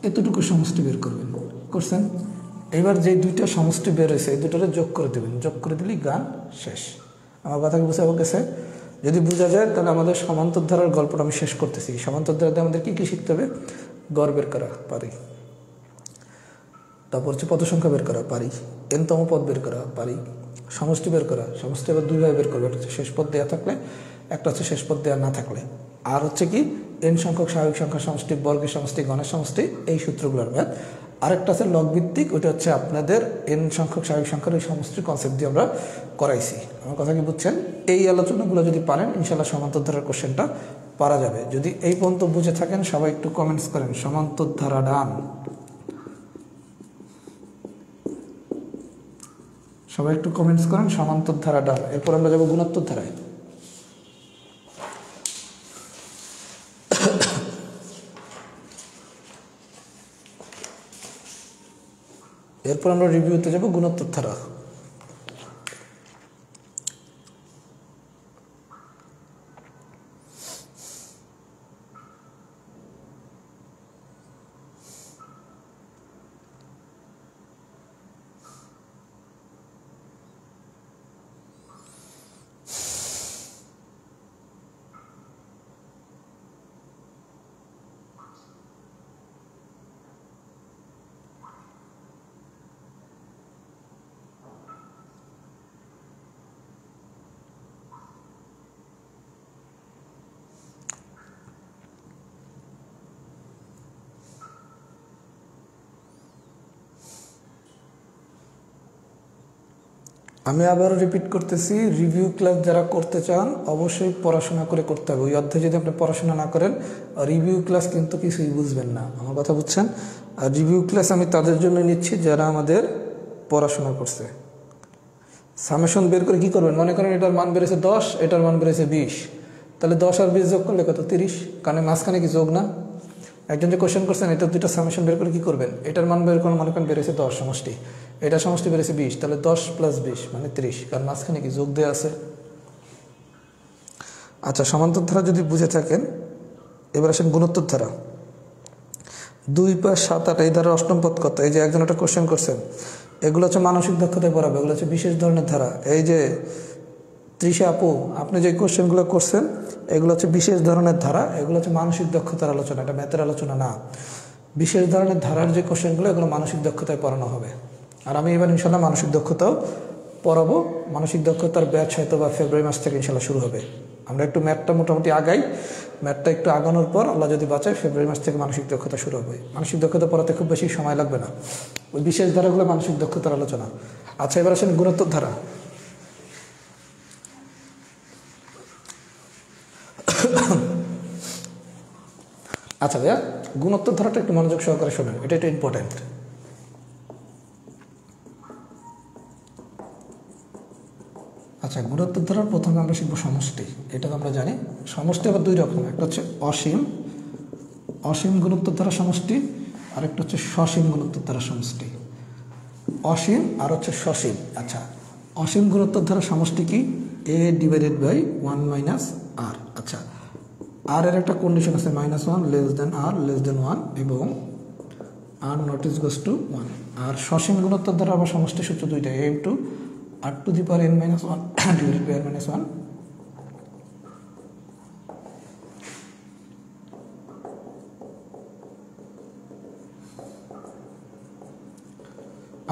এতটুকু সমষ্টি বের করবেন, করছেন। এবার যে দুইটা সমষ্টি বের হয়েছে এই দুটোরে যোগ করে দেবেন, যোগ করে দিলেই গান শেষ। আমার কথা কি বুঝে গেছে? যদি বোঝা যায় তাহলে আমাদের সমান্তর ধারার গল্পটা আমি শেষ করতেছি। সমান্তর ধারাতে আমাদের কী কী শিখতে হবে? গড় বের করা পারি, তারপর হচ্ছে পদ সংখ্যা বের করা পারি, এনতম পদ বের করা পারি, সমষ্টি বের করা, সমষ্টি আবার দুইভাবে বের করবে, একটা হচ্ছে শেষ পদ দেওয়া থাকলে, একটা হচ্ছে শেষ পদ দেওয়া না থাকলে, আর হচ্ছে কি এন সংখ্যক স্বাভাবিক সংখ্যার সমষ্টি, বর্গের সমষ্টি, গণের সমষ্টি, এই সূত্রগুলোর ম্যাথ। আরেকটা আছে লগ ভিত্তিক, ওইটা হচ্ছে আপনাদের এন সংখ্যক স্বাভাবিক সংখ্যার ওই সমষ্টির কনসেপ্ট দিয়ে আমরা করাইছি। আমার কথা কি বুঝছেন? এই আলোচনাগুলো যদি পারেন, ইনশাল্লাহ সমান্তর ধারার কোশ্চেনটা পারা যাবে। যদি এই পর্যন্ত বুঝে থাকেন, সবাই একটু কমেন্টস করেন সমান্তর ধারা ডান। সবাই একটু কমেন্টস করেন সমান্তর ধারা ডান। এরপর আমরা যাবো গুণোত্তর ধারায়। এরপর আমরা রিভিউতে যাবো গুণোত্তর ধারা। আমি আবারও রিপিট করতেছি, রিভিউ ক্লাস যারা করতে চান অবশ্যই পড়াশোনা করে করতে হবে। ওই অধ্যায়ে যদি আপনি পড়াশোনা না করেন, রিভিউ ক্লাস কিন্তু কিছুই বুঝবেন না। আমার কথা বুঝছেন? আর রিভিউ ক্লাস আমি তাদের জন্য নিচ্ছি যারা আমাদের পড়াশোনা করছে। সামেশন বের করে কী করবেন? মনে করেন এটার মান বেড়েছে 10, এটার মান বেড়েছে 20, তাহলে 10 আর 20 যোগ করলে কত? 30। কারণ মাঝখানে কি যোগ না? একজন যে কোশ্চেন করছেন, এটা দুইটা সামেশন বের করে কী করবেন? এটার মান বের করে মনে করেন বেড়েছে 10 সমষ্টি, এটা সমষ্টি বেড়েছে 20, তাহলে 10 + 20 মানে 30, কারণ মাঝখানে কি যোগ দেওয়া আছে। আচ্ছা, সমান্তর ধারা যদি বুঝে থাকেন, এবার আসেন গুণোত্তর ধারা। 2, 5, 7, 8 এই ধারার অষ্টম পদ কত? এই যে একজন একটা কোশ্চেন করছেন, এগুলো হচ্ছে মানসিক দক্ষতায় পড়াবে, এগুলো হচ্ছে বিশেষ ধরনের ধারা। এই যে তৃষা আপু, আপনি যে কোশ্চেনগুলো করছেন এগুলো হচ্ছে বিশেষ ধরনের ধারা, এগুলো হচ্ছে মানসিক দক্ষতার আলোচনা, এটা ম্যাথের আলোচনা না। বিশেষ ধরনের ধারার যে কোশ্চেনগুলো, এগুলো মানসিক দক্ষতায় পড়ানো হবে। আর আমি এবার ইনশাল্লাহ মানসিক দক্ষতাও পড়াবো। মানসিক দক্ষতার ব্যাচ হয়তো বা ফেব্রুয়ারি মাস থেকে ইনশাল্লাহ শুরু হবে। আমরা একটু ম্যাথটা মোটামুটি আগাই, ম্যাথটা একটু আগানোর পর আল্লাহ যদি বাঁচায় ফেব্রুয়ারি মাস থেকে মানসিক দক্ষতা শুরু হবে। মানসিক দক্ষতা পড়াতে খুব বেশি সময় লাগবে না, ওই বিশেষ ধারাগুলো মানসিক দক্ষতার আলোচনা। আচ্ছা, এবার আসেন গুণোত্তর ধারা। আচ্ছা ভাইয়া, গুণোত্তর ধারাটা একটু মনোযোগ সহকারে শোনেন, এটা একটু ইম্পর্টেন্ট। আচ্ছা, গুণোত্তর ধারার প্রথমে আমরা শিখবো সমষ্টি। এটা তো আমরা জানি, সমষ্টি আবার দুই রকম, একটা হচ্ছে অসীম, অসীম গুণোত্তর ধারা সমষ্টি, আর একটা হচ্ছে সসীম গুণোত্তর ধারা সমষ্টি। অসীম আর হচ্ছে সসীম। আচ্ছা, অসীম গুণোত্তর ধারা সমষ্টি কি? a/1 - r। আচ্ছা, আর এর একটা কন্ডিশন আছে, -1 r <1 এবং r ≠ = 1। আর সসীম গুণোত্তর দ্বারা আবার সমষ্টি সূত্র দুইটা, a × r⁻n - 1 / r-1।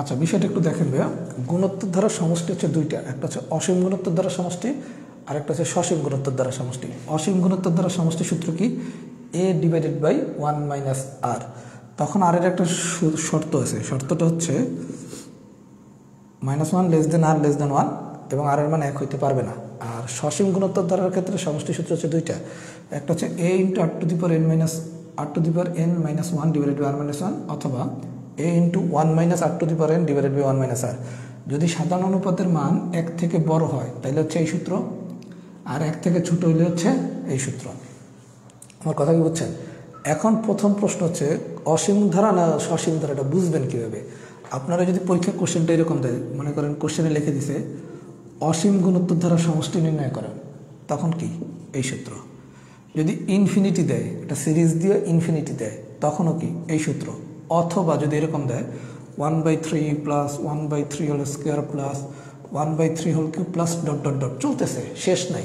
আচ্ছা, বিষয়টা একটু দেখেন ভাইয়া। গুণোত্তর ধারা সমষ্টি হচ্ছে দুইটা, একটা হচ্ছে অসীম গুণোত্তর ধারা সমষ্টি, আরেকটা হচ্ছে সসীম গুণোত্তর দ্বারা সমষ্টি। অসীম গুণোত্তর দ্বারা সমষ্টি সূত্র কি? a ডিভাইডেড বাই 1 মাইনাস আর। তখন আর এর একটা শর্ত আছে, শর্তটা হচ্ছে -1 লেস দেন আর লেস দেন 1 এবং আর এর মান 1 হইতে পারবে না। আর সসীম গুণোত্তর দ্বারার ক্ষেত্রে সমষ্টি সূত্র হচ্ছে দুইটা, একটা হচ্ছে a into r to the power n minus 1 divided by r minus 1 অথবা a into 1 minus r to the power n divided by 1 minus r. যদি সাধারণ অনুপাতের মান 1 থেকে বড় হয় তাহলে হচ্ছে এই সূত্র, আর 1 থেকে ছোট হইলে হচ্ছে এই সূত্র। আমার কথা কি বুঝছেন? এখন প্রথম প্রশ্ন হচ্ছে অসীম ধারা না সসীম ধারা, এটা বুঝবেন কীভাবে? আপনারা যদি পরীক্ষা কোশ্চেনটা এরকম দেয়, মনে করেন কোশ্চেনে লিখে দিছে অসীম গুণোত্তর ধারা সমষ্টি নির্ণয় করেন, তখন কি? এই সূত্র। যদি ইনফিনিটি দেয়, এটা সিরিজ দিয়ে ইনফিনিটি দেয়, তখনও কি? এই সূত্র। অথবা যদি এরকম দেয় 1/3 plus 1/3 whole square plus 1/3 whole cube plus dot dot dot, চলতেছে, শেষ নাই।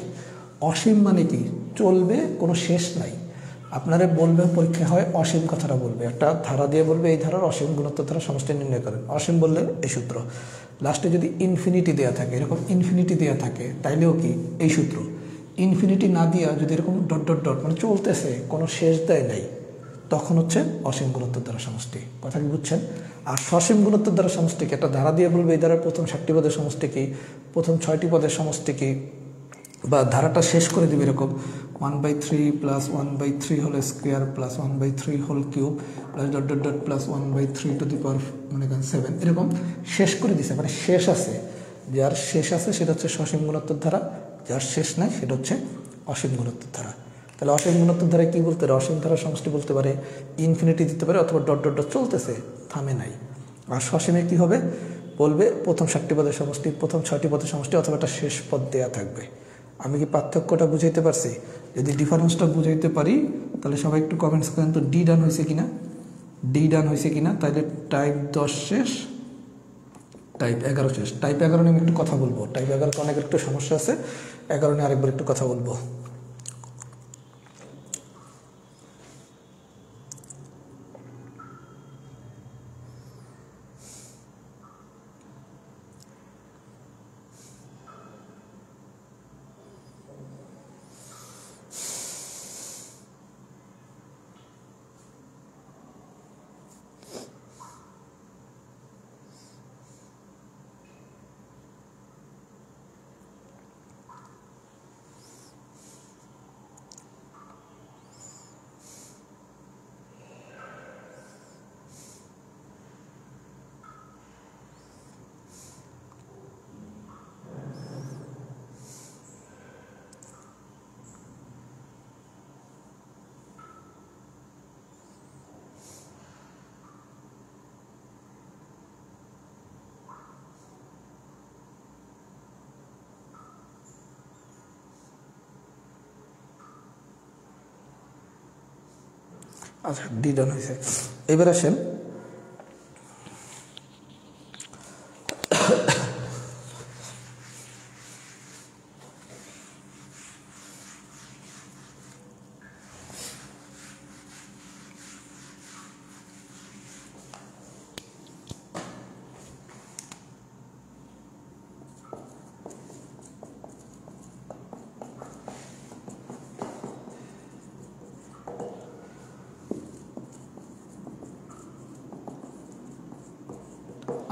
অসীম মানে কি? চলবে, কোনো শেষ নাই। আপনারা বলবে পরীক্ষা হয় অসীম কথাটা বলবে, একটা ধারা দিয়ে বলবে এই ধারার অসীম গুণোত্তর ধারা সমষ্টি নির্ণয় করেন। অসীম বললে এই সূত্র। লাস্টে যদি ইনফিনিটি দেওয়া থাকে, এরকম ইনফিনিটি দেওয়া থাকে, তাইলেও কি? এই সূত্র। ইনফিনিটি না দিয়া যদি এরকম ডট ডট ডট মানে চলতেছে, কোনো শেষ দেয় নাই, তখন হচ্ছে অসীম গুণোত্তর দ্বারা সমষ্টি। কথা কি বুঝছেন? আর সসীম গুণোত্তর দ্বারা সমষ্টি কি? একটা ধারা দিয়ে বলবে এই ধারার প্রথম 7টি পদের সমষ্টি কি, প্রথম 6টি পদের সমষ্টি কি, বা ধারাটা শেষ করে দিবে এরকম 1/3 plus 1/3 whole square plus 1/3 whole cube plus dot dot dot plus 1/3 to the power মনে করেন 7, এরকম শেষ করে দিছে, মানে শেষ আছে। যার শেষ আছে সেটা হচ্ছে সসীম গুণোত্তর ধারা, যার শেষ নাই সেটা হচ্ছে অসীম গুণোত্তর ধারা। তাহলে অসীম গুণোত্তর ধারায় কী বলতে পারে? অসীম ধারা সমষ্টি বলতে পারে, ইনফিনিটি দিতে পারে, অথবা ডট ডট ডট চলতেছে, থামে নাই। আর সসীমে কী হবে? বলবে প্রথম 7টি পদের সমষ্টি, প্রথম 6টি পদের সমষ্টি, অথবা একটা শেষ পদ দেওয়া থাকবে। আমি কি পার্থক্যটা বুঝাইতে পারছি? যদি ডিফারেন্সটা বুঝাইতে পারি তাহলে সবাই একটু কমেন্টস করেন তো ডি ডান হয়েছে কিনা, ডি ডান হয়েছে কিনা। তাহলে টাইপ 10 শেষ, টাইপ 11 শেষ। টাইপ 11 নিয়ে আমি একটু কথা বলবো, টাইপ 11 অনেক একটু সমস্যা আছে, 11 নিয়ে আরেকবার একটু কথা বলবো। আচ্ছা, ডি ডান হয়েছে। এবার আসেন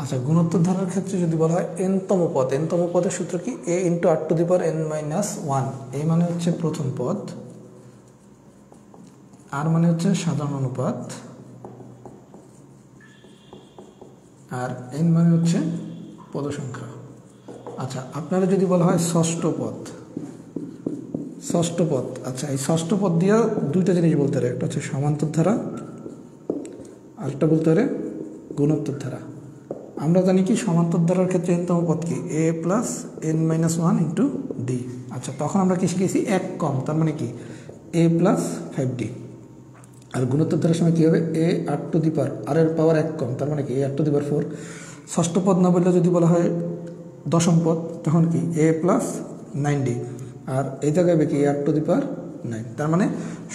আচ্ছা, গুণোত্তর ধারার ক্ষেত্রে যদি বলা হয় এনতম পদ, এনতম পদের সূত্র কি? a into r to the power n minus 1। এই মানে হচ্ছে প্রথম পদ, আর মানে হচ্ছে সাধারণ অনুপাত, আর n মানে হচ্ছে পদ সংখ্যা। আচ্ছা, আপনারা যদি বলা হয় ষষ্ঠ পদ, ষষ্ঠ পদ, আচ্ছা এই ষষ্ঠ পদ দিয়ে দুইটা জিনিস বলতে পারে, একটা হচ্ছে সমান্তর ধারা, আরেকটা বলতে পারে গুণোত্তর ধারা। আমরা জানি কি সমান্তর ধারার ক্ষেত্রে এনতম পদ কি? a plus n minus 1 into D. আচ্ছা, তখন আমরা কি শিখেছি? এক কম, তার মানে কি a প্লাস 5d। আর গুণোত্তর ধারার সময় কী হবে? a আর টু দি পাওয়ার আর এর পাওয়ার এক কম, তার মানে কি a আর টু দি পাওয়ার 4। ষষ্ঠ পদ না বললে যদি বলা হয় দশম পদ, তখন কি a প্লাস 9d, আর এই জায়গায় কি a আর টু দি পাওয়ার 9। তার মানে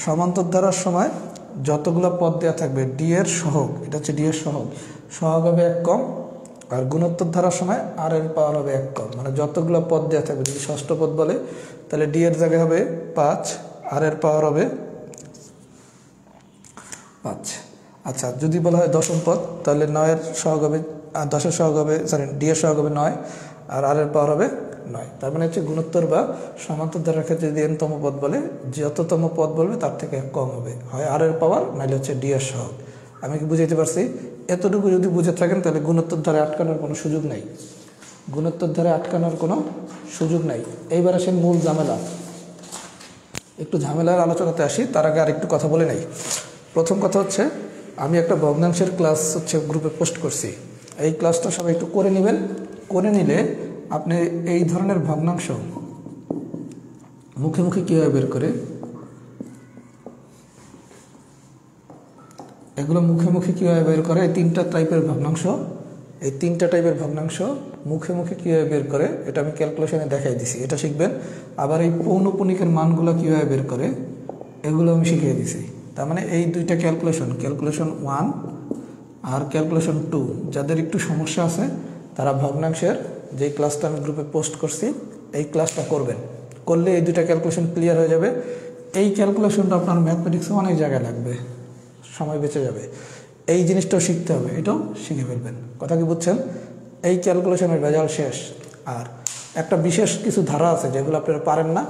সমান্তর ধারার সময় যতগুলো পদ দেওয়া থাকবে ডি এর সহগ, এটা হচ্ছে ডি এর সহগ, সহগ হবে এক কম, আর গুণোত্তর ধারার সময় আর এর পাওয়ার হবে 1 কম, মানে যতগুলো পদ দেওয়া থাকবে, যদি ষষ্ঠ পদ বলে তাহলে ডি এর জায়গায় হবে 5, আর এর পাওয়ার হবে 5। আচ্ছা, যদি বলা হয় দশম পদ তাহলে 9 এর সহগ হবে, 10 এর সহগ হবে, সরি ডি এর সহগ হবে 9, আর এর পাওয়ার হবে 9। তার মানে হচ্ছে গুণোত্তর বা সমান্তর ধারার ক্ষেত্রে যদি এনতম পদ বলে, যততম পদ বলবে তার থেকে 1 কম হবে, হয় আর এর পাওয়ার নাহলে হচ্ছে ডি এর সহগ। আমি কি বুঝাইতে পারছি? এতটুকু যদি বুঝে থাকেন তাহলে গুণোত্তর ধারে আটকানোর কোনো সুযোগ নাই, গুণোত্তর ধারে আটকানোর কোনো সুযোগ নাই। এইবার আসেন মূল ঝামেলা, একটু ঝামেলার আলোচনাতে আসি, তার আগে আরেকটু কথা বলে নাই। প্রথম কথা হচ্ছে, আমি একটা ভগ্নাংশের ক্লাস হচ্ছে গ্রুপে পোস্ট করছি, এই ক্লাসটা সবাই একটু করে নেবেন। করে নিলে আপনি এই ধরনের ভগ্নাংশ মুখে মুখে কীভাবে বের করে, এগুলো মুখে মুখে কীভাবে বের করে, এই 3টা টাইপের ভগ্নাংশ, এই 3টা টাইপের ভগ্নাংশ মুখে মুখে কীভাবে বের করে এটা আমি ক্যালকুলেশনে দেখাই দিছি, এটা শিখবেন। আবার এই পৌনঃপুনিকের মানগুলো কীভাবে বের করে এগুলো আমি শিখিয়ে দিছি। তার মানে এই 2টা ক্যালকুলেশন 1 আর ক্যালকুলেশন 2, যাদের একটু সমস্যা আছে তারা ভগ্নাংশের যে ক্লাসটা আমি গ্রুপে পোস্ট করছি এই ক্লাসটা করবেন, করলে এই 2টা ক্যালকুলেশন ক্লিয়ার হয়ে যাবে। এই ক্যালকুলেশনটা আপনার ম্যাথমেটিক্সে অনেক জায়গায় লাগবে, সময় বেঁচে যাবে। এই জিনিসটাও শিখতে হবে, এটাও শিখে ফেলবেন। কথা কি বুঝছেন? এই ক্যালকুলেশনের ভেজাল শেষ। আর একটা বিশেষ কিছু ধারা আছে যেগুলো আপনারা পারেন না,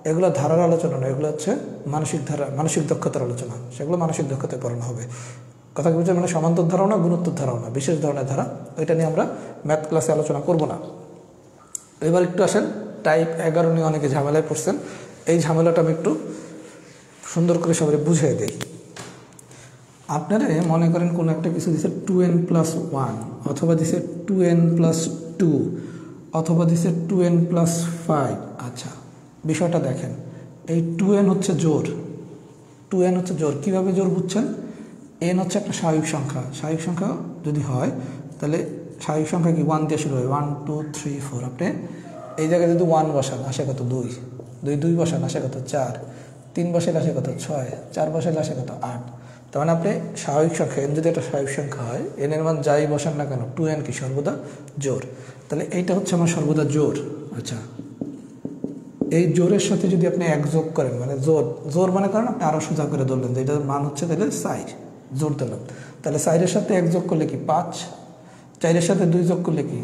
এগুলো ধারার আলোচনা নয়, এগুলো হচ্ছে মানসিক ধারা, মানসিক দক্ষতার আলোচনা, সেগুলো মানসিক দক্ষতায় পড়ানো হবে। কথা কি বুঝছেন? মানে সমান্তর ধারাও না, গুণোত্তর ধারাও না, বিশেষ ধরনের ধারা, এটা নিয়ে আমরা ম্যাথ ক্লাসে আলোচনা করব না। এবার একটু আসেন টাইপ 11 নিয়ে অনেকে ঝামেলায় পড়ছেন, এই ঝামেলাটা আমি একটু সুন্দর করে সবাই বুঝিয়ে দিই। আপনারা মনে করেন কোনো একটা কিছু দিছে 2n+1, অথবা দিছে 2n+2, অথবা দিছে 2n+5। আচ্ছা, বিষয়টা দেখেন, এই 2n হচ্ছে জোর, 2n হচ্ছে জোর। কীভাবে জোর বুঝছেন? n হচ্ছে একটা স্বাভাবিক সংখ্যা, স্বাভাবিক সংখ্যা যদি হয় তাহলে স্বাভাবিক সংখ্যা কি 1 দিয়ে শুরু হয়, 1 2 3 4। আপনি এই জায়গায় যদি 1 বসান আসে কত 2, 2 বসান আসে কত 4, 3 বসাইলে আসে কত 6, 4 বসাইলে আসে কত 8। তার মানে আপনি স্বাভাবিক সংখ্যা n যদি একটা স্বাভাবিক সংখ্যা হয়, n এর মান যাই বসান না কেন 2n কি সর্বদা জোর, তাহলে এইটা হচ্ছে আমার সর্বদা জোর। আচ্ছা, এই জোরের সাথে যদি আপনি 1 যোগ করেন, মানে জোর মানে করেন আপনি আরও সোজা করে ধরলেন যে এটার মান হচ্ছে তাহলে 4, জোর দিলাম, তাহলে 4-এর সাথে 1 যোগ করলে কি 5, 4-এর সাথে 2 যোগ করলে কি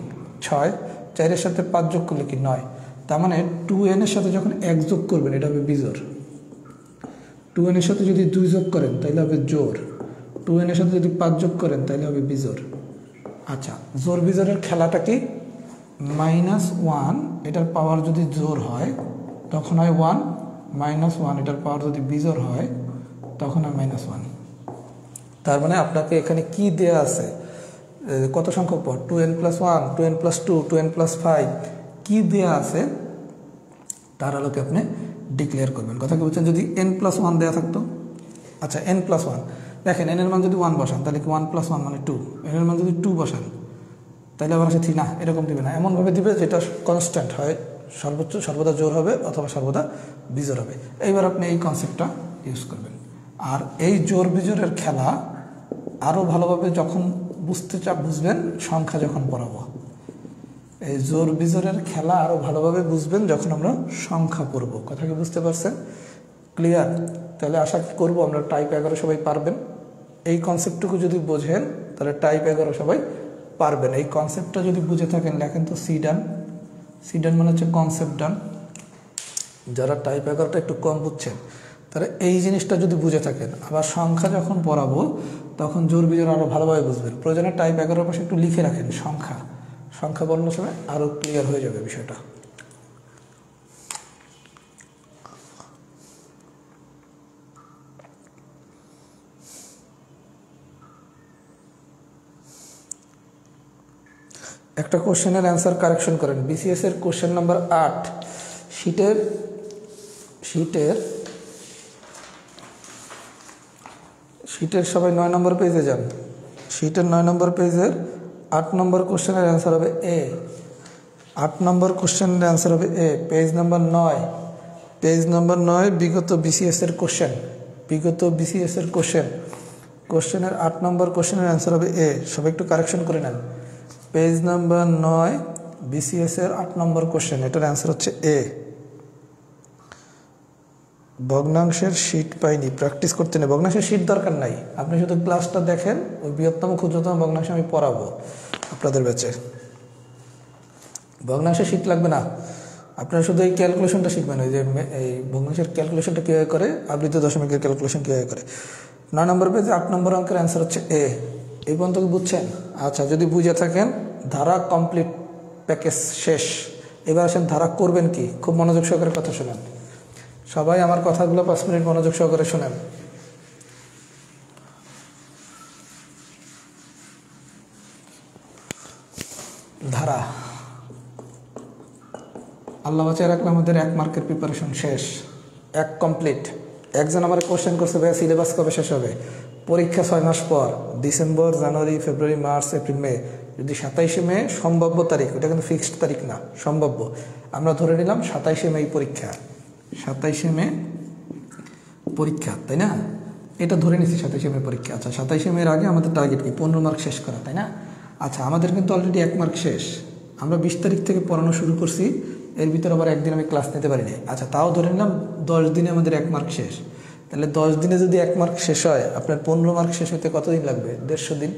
6, 4-এর সাথে 5 যোগ করলে কি 9। তার মানে 2n এর সাথে যখন 1 যোগ করবেন এটা হবে বিজোড়, 2n এর সাথে যদি 2 যোগ করেন তাহলে হবে জোর, 2n এর সাথে যদি 5 যোগ করেন তাহলে হবে বিজোড়। আচ্ছা, জোর বিজোড়ের খেলাটা কি? -1 এটার পাওয়ার যদি জোর হয় তখন হয় 1, -1 এটার পাওয়ার যদি বিজোড় হয় তখন হয় -1। তার মানে আপনাকে এখানে কি দেয়া আছে, কত সংখ্যক পদ, 2n+1, 2n+2, 2n+5 কি দেয়া আছে তার আলোকে আপনি ডিক্লেয়ার করবেন। কথা কি বলছেন? যদি n+1 দেওয়া থাকতো, আচ্ছা n+1 দেখেন, n এর মান যদি 1 বসান তাহলে কি 1+1 মানে 2, n এর মান যদি 2 বসান তাহলে আবার আসে 3, না এরকম দিবে না, এমনভাবে দিবে যেটা কনস্ট্যান্ট হয়, সর্বোচ্চ সর্বদা জোর হবে অথবা সর্বদা বিজোড় হবে। এইবার আপনি এই কনসেপ্টটা ইউজ করবেন। আর এই জোর বিজোড়ের খেলা আরও ভালোভাবে যখন বুঝবেন সংখ্যা যখন পড়াবো, এই জোর বিজোড়ের খেলা আরও ভালোভাবে বুঝবেন যখন আমরা সংখ্যা পড়ব। কথা কি বুঝতে পারছেন? ক্লিয়ার? তাহলে আশা করব আমরা টাইপ 11 সবাই পারবেন। এই কনসেপ্টটুকু যদি বোঝেন তাহলে টাইপ 11 সবাই পারবেন। এই কনসেপ্টটা যদি বুঝে থাকেন লেখেন তো সি ডান, সি ডান মানে হচ্ছে কনসেপ্ট ডান। যারা টাইপ 11টা একটু কম বুঝছেন তারা এই জিনিসটা যদি বুঝে থাকেন, আবার সংখ্যা যখন পড়াবো তখন জোর বিজোড় আরও ভালোভাবে বুঝবেন। প্রয়োজনে টাইপ 11 পাশে একটু লিখে রাখেন সংখ্যা বর্ণনার সময় আরও ক্লিয়ার হয়ে যাবে বিষয়টা। একটা কোশ্চেনের অ্যান্সার কারেকশন করেন। বিসিএস এর কোশ্চেন নাম্বার 8 শীটের সবাই 9 নম্বর পেজে যান। শীটের 9 নম্বর পেজের 8 নম্বর কোশ্চেনের অ্যান্সার হবে এ। 8 নম্বর কোশ্চেনের অ্যান্সার হবে এ। পেজ নাম্বার 9, পেজ নাম্বার 9 বিগত বিসিএস এর কোশ্চেন, বিগত বিসিএস এর কোশ্চেনের 8 নম্বর কোশ্চেনের অ্যান্সার হবে এ। সবাই একটু কারেকশন করে নেন। পেজ নাম্বার 9 বিসিএস এর 8 নম্বর কোশ্চেন, এটার অ্যান্সার হচ্ছে এ। ভগ্নাংশের শীট পাইনি, প্র্যাকটিস করতে নেই। ভগ্নাংশের শীট দরকার নাই, আপনি শুধু ক্লাসটা দেখেন। ওই বৃহত্তম ক্ষুদ্রতম ভগ্নাংশ আমি পড়াবো আপনাদের ব্যাচে। ভগ্নাংশের শীট লাগবে না, আপনারা শুধু এই ক্যালকুলেশনটা শিখবেন, ওই যে এই ভগ্নাংশের ক্যালকুলেশনটা কীভাবে করে, আবৃত দশমিকের ক্যালকুলেশন কীভাবে করে। 9 নম্বর পেজে 8 নম্বর অঙ্কের অ্যান্সার হচ্ছে এ। এই পর্যন্ত বুঝছেন? আচ্ছা, যদি বুঝে থাকেন, ধারা কমপ্লিট, প্যাকেজ শেষ। এবার আসেন ধারা করবেন কি। খুব মনোযোগ সহকারে কথা শোনেন সবাই, আমার কথাগুলো 5 মিনিট মনোযোগ সহকারে শোনেন। ধারা আল্লাহ বাঁচায় রাখলে আমাদের 1 মার্কের প্রিপারেশন শেষ, 1 কমপ্লিট। একজন আমার কোশ্চেন করছে, ভাইয়া সিলেবাস কবে শেষ হবে? পরীক্ষা 6 মাস পর, ডিসেম্বর, জানুয়ারি, ফেব্রুয়ারি, মার্চ, এপ্রিল, মে। যদি 27শে মে সম্ভাব্য তারিখ, ওটা কিন্তু ফিক্সড তারিখ না, সম্ভাব্য। আমরা ধরে নিলাম 27শে মে পরীক্ষা, 27শে মে পরীক্ষা, তাই না? এটা ধরে নিচ্ছি 27শে মে পরীক্ষা। আচ্ছা, 27শে মের আগে আমাদের টার্গেট কি? 15 মার্ক শেষ করা, তাই না? আচ্ছা, আমাদের কিন্তু অলরেডি 1 মার্ক শেষ। আমরা 20 তারিখ থেকে পড়ানো শুরু করছি, এর ভিতরে আবার একদিন আমি ক্লাস নিতে পারিনি। আচ্ছা, তাও ধরে নিলাম 10 দিনে আমাদের 1 মার্ক শেষ। তাহলে 10 দিনে যদি 1 মার্ক শেষ হয়, আপনার 15 মার্ক শেষ হতে কতদিন লাগবে? 150 দিন।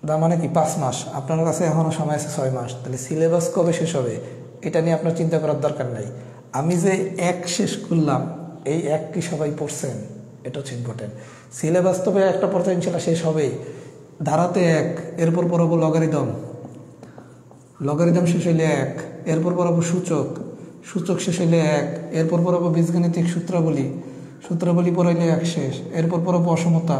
তার মানে কি 5 মাস। আপনার কাছে এখনও সময় আছে 6 মাস। তাহলে সিলেবাস কবে শেষ হবে এটা নিয়ে আপনার চিন্তা করার দরকার নাই। আমি যে 1 শেষ করলাম, এই 1 কি সবাই পড়ছেন? এটা হচ্ছে ইম্পর্টেন্ট। সিলেবাস তবে একটা পর্যায়ে ইনশাল্লাহ শেষ হবেই। ধারাতে 1, এরপর পড়াবো লগারিদম, লগারিদম শেষ হইলে 1, এরপর পড়াবো সূচক, সূচক শেষ হইলে 1, এরপর পড়াবো বীজগাণিতিক সূত্রাবলী, সূত্রাবলী পড়াইলে 1 শেষ, এরপর পড়াবো অসমতা,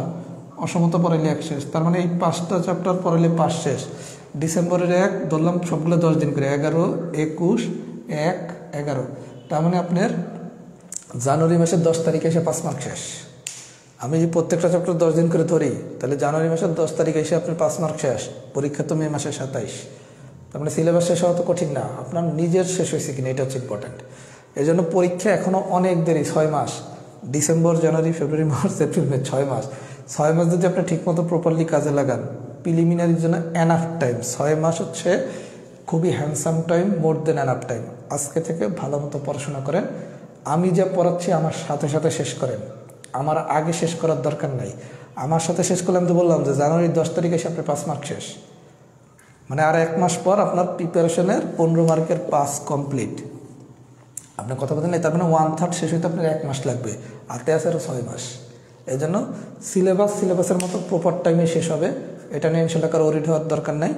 অসমতা পড়াইলে 1 শেষ। তার মানে এই 5টা চ্যাপ্টার পড়াইলে 5 শেষ। ডিসেম্বরের 1 ধরলাম, সবগুলো 10 দিন করে, 11, 21, 1, 11। তার মানে আপনার জানুয়ারি মাসের 10 তারিখে এসে 5 মার্ক শেষ। আমি যে প্রত্যেকটা চ্যাপ্টার 10 দিন করে ধরি, তাহলে জানুয়ারি মাসের 10 তারিখে এসে আপনার 5 মার্ক শেষ। পরীক্ষা তো মে মাসের 27। তার মানে সিলেবাস শেষ হওয়া তো কঠিন না, আপনার নিজের শেষ হয়েছে কিনা এটা হচ্ছে ইম্পর্ট্যান্ট। এই জন্য পরীক্ষা এখনও অনেক দেরি, 6 মাস। ডিসেম্বর, জানুয়ারি, ফেব্রুয়ারি, মার্চ, এপ্রিল, মে, 6 মাস। 6 মাস যদি আপনি ঠিকমতো প্রপারলি কাজে লাগান, প্রিলিমিনারির জন্য এনাফ টাইম। 6 মাস হচ্ছে খুবই হ্যান্ডসাম টাইম, মোর দেন এনাফ টাইম। আজকে থেকে ভালো মতো পড়াশোনা করেন। আমি যা পড়াচ্ছি আমার সাথে সাথে শেষ করেন, আমার আগে শেষ করার দরকার নাই। আমার সাথে শেষ করলে আমি তো বললাম যে জানুয়ারির 10 তারিখে এসে আপনার 5 মার্ক শেষ। মানে আর 1 মাস পর আপনার প্রিপারেশনের 15 মার্কের 5 কমপ্লিট। আপনার কথা বলতে নেই, তার মানে 1/3 শেষ হইতে আপনার 1 মাস লাগবে, হাতে আছে আরও 6 মাস। এই জন্য সিলেবাসের মতো প্রপার টাইমে শেষ হবে। এটা নিয়ে ইনশাল্লাহ কারো ওরিড হওয়ার দরকার নাই।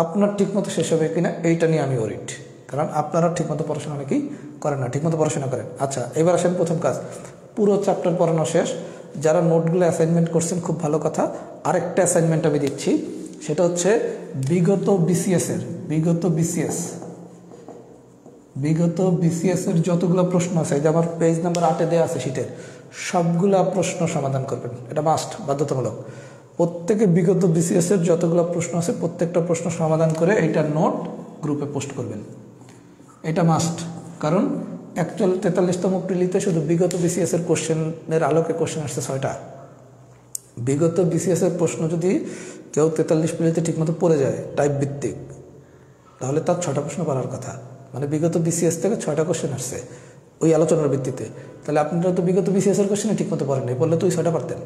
আপনার ঠিকমতো শেষ হবে কিনা এইটা নিয়ে আমি ওরিড, কারণ আপনারা ঠিকমতো পড়াশোনা অনেকেই করেন না, ঠিকমতো পড়াশোনা করেন। আচ্ছা, এবার আসেন প্রথম কাজ, পুরো চ্যাপ্টার পড়ানো শেষ। যারা নোটগুলো অ্যাসাইনমেন্ট করছেন খুব ভালো কথা। আরেকটা অ্যাসাইনমেন্ট আমি দিচ্ছি, সেটা হচ্ছে বিগত বিসিএস এর যতগুলো প্রশ্ন আছে, যে আমার পেজ নাম্বার 8-এ দেওয়া আছে শীটের, সবগুলা প্রশ্ন সমাধান করবেন। এটা মাস্ট, বাধ্যতামূলক। প্রত্যেকে বিগত বিসিএস এর যতগুলো প্রশ্ন আছে প্রত্যেকটা প্রশ্ন সমাধান করে এইটা নোট গ্রুপে পোস্ট করবেন। এটা মাস্ট, কারণ অ্যাকচুয়াল 43তম প্রিলিতে শুধু বিগত বিসিএস এর কোশ্চেনের আলোকে কোশ্চেন আসছে 6টা। বিগত বিসিএস এর প্রশ্ন যদি কেউ 43 প্রিলিতে ঠিকমতো পড়ে যায় টাইপ ভিত্তিক, তাহলে তার 6টা প্রশ্ন পারার কথা। মানে বিগত বিসিএস থেকে 6টা কোশ্চেন আসছে ওই আলোচনার ভিত্তিতে। তাহলে আপনারা তো বিগত বিসিএস এর কোশ্চেনে ঠিকমতো পড়েন নাই, পড়লে তো ওই 6টা পারতেন।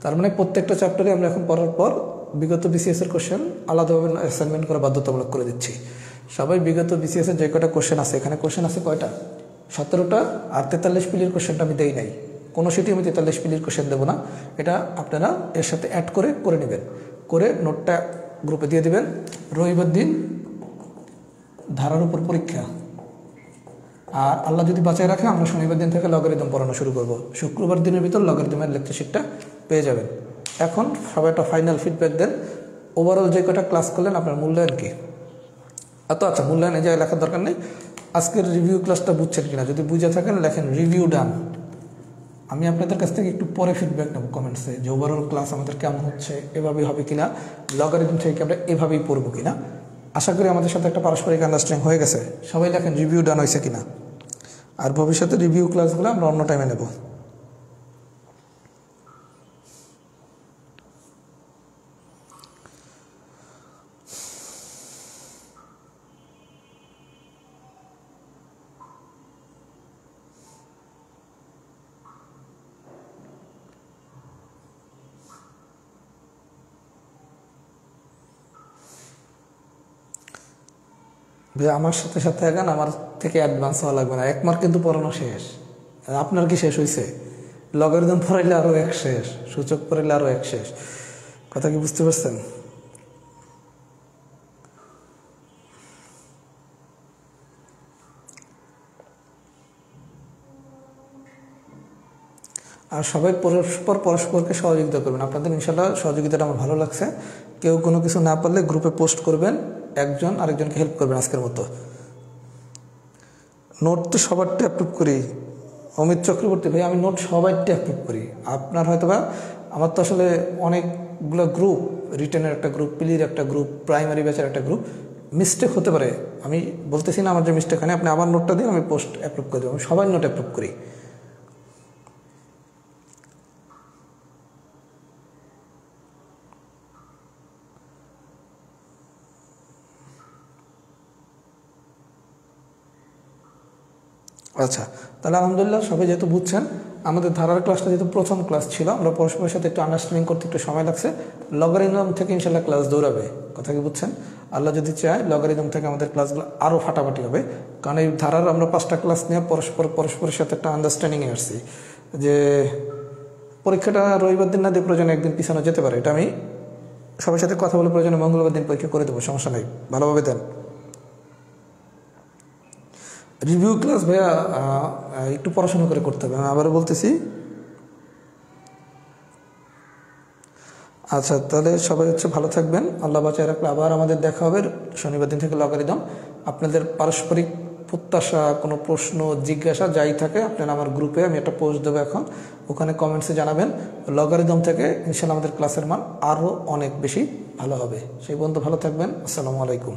তার মানে প্রত্যেকটা চ্যাপ্টারে আমরা এখন পড়ার পর বিগত বিসিএস এর কোশ্চেন আলাদাভাবে অ্যাসাইনমেন্ট করা বাধ্যতামূলক করে দিচ্ছি। সবাই বিগত বিসিএস এর যে কটা কোশ্চেন আছে, এখানে কোশ্চেন আছে কয়টা? 17টা। আর 43 পিলির কোশ্চেনটা আমি দেই নাই, কোনো সিটি আমি 43 পিলির কোশ্চেন দেবো না। এটা আপনারা এর সাথে অ্যাড করে নেবেন, করে নোটটা গ্রুপে দিয়ে দিবেন। রবিবার দিন ধারার উপর পরীক্ষা, আর আল্লাহ যদি বাঁচায় রাখে আমরা শনিবার দিন থেকে লগারিদম পড়ানো শুরু করব। শুক্রবার দিনের ভিতর লগারিদমের লেকচার শিটটা পেয়ে যাবেন। এখন সবাই একটা ফাইনাল ফিডব্যাক দেন, ওভারঅল যে কটা ক্লাস করলেন আপনার মূল্যায়ন কি? আচ্ছা, মূল্যায়ন এই জায়গায় লেখার দরকার নেই। আজকের রিভিউ ক্লাসটা বুঝছেন কিনা, যদি বুঝে থাকেন লেখেন রিভিউ ডান। আমি আপনাদের কাছ থেকে একটু পরে ফিডব্যাক নেব কমেন্টসে, যে ওভারঅল ক্লাস আমাদের কেমন হচ্ছে, এভাবেই হবে কিনা, লগারিদম থেকে আমরা এভাবেই পড়বো কিনা। আশা করি আমাদের সাথে একটা পারস্পরিক আন্ডারস্ট্যান্ডিং হয়ে গেছে। সবাই লেখেন রিভিউ ডান হয়েছে কিনা। আর ভবিষ্যতে রিভিউ ক্লাসগুলো আমরা অন্য টাইমে নেব। ভাই আমার সাথে সাথে এখন আমার থেকে অ্যাডভান্স হওয়া লাগবে না, 1 মার্ক কিন্তু পড়ানো শেষ। আপনার কি শেষ হয়েছে? লগারিদম পড়াইলে আরও 1 শেষ, সূচক পড়াইলে আরও 1 শেষ। কথা কি বুঝতে পারছেন? আর সবাই পরস্পরকে সহযোগিতা করবেন। আপনাদের ইনশাল্লাহ সহযোগিতাটা আমার ভালো লাগছে। কেউ কোনো কিছু না পারলে গ্রুপে পোস্ট করবেন, একজন আরেকজনকে হেল্প করবেন আজকের মতো। নোট তো সবারটা অ্যাপ্রুভ করি। অমিত চক্রবর্তী ভাই, আমি নোট সবারটা অ্যাপ্রুভ করি। আপনার হয়তো বা, আমার তো আসলে অনেকগুলো গ্রুপ, রিটেনের একটা গ্রুপ, পিলির একটা গ্রুপ, প্রাইমারি ব্যাচের একটা গ্রুপ, মিস্টেক হতে পারে। আমি বলতেছি না আমার যে মিস্টেক হয়, আপনি আমার নোটটা দিন, আমি পোস্ট অ্যাপ্রুভ করে দেবো। আমি সবাই নোট অ্যাপ্রুভ করি। আচ্ছা, তাহলে আলহামদুলিল্লাহ সবাই যেহেতু বুঝছেন, আমাদের ধারার ক্লাসটা যেহেতু প্রথম ক্লাস ছিল, আমরা পরস্পরের সাথে একটু আন্ডারস্ট্যান্ডিং করতে একটু সময় লাগছে। লগারিদম থেকে ইনশাল্লাহ ক্লাস দৌড়াবে। কথা কি বুঝছেন? আল্লাহ যদি চায় লগারিদম থেকে আমাদের ক্লাসগুলো আরও ফাটাফাটি হবে। কারণ এই ধারার আমরা 5টা ক্লাস নিয়ে পরস্পরের সাথে একটা আন্ডারস্ট্যান্ডিংয়ে আসছি যে পরীক্ষাটা রবিবার দিন না দিয়ে প্রয়োজনে একদিন পিছানো যেতে পারে। এটা আমি সবার সাথে কথা বলে প্রয়োজনে মঙ্গলবার দিন পরীক্ষা করে দেবো, সমস্যা নেই, ভালোভাবে দেন। রিভিউ ক্লাস ভাইয়া একটু পড়াশোনা করে করতে হবে, আমি আবারও বলতেছি। আচ্ছা, তাহলে সবাই ভালো থাকবেন, আল্লাহ বাঁচায় রাখলে আবার আমাদের দেখা হবে শনিবার দিন থেকে লগারিদম। আপনাদের পারস্পরিক প্রত্যাশা, কোনো প্রশ্ন জিজ্ঞাসা যাই থাকে, আপনারা আমার গ্রুপে আমি একটা পোস্ট দেবো এখন, ওখানে কমেন্টসে জানাবেন। লগারিদম থেকে ইনশাল্লাহ আমাদের ক্লাসের মান আরও অনেক বেশি ভালো হবে। সেই পর্যন্ত ভালো থাকবেন। আসসালামু আলাইকুম।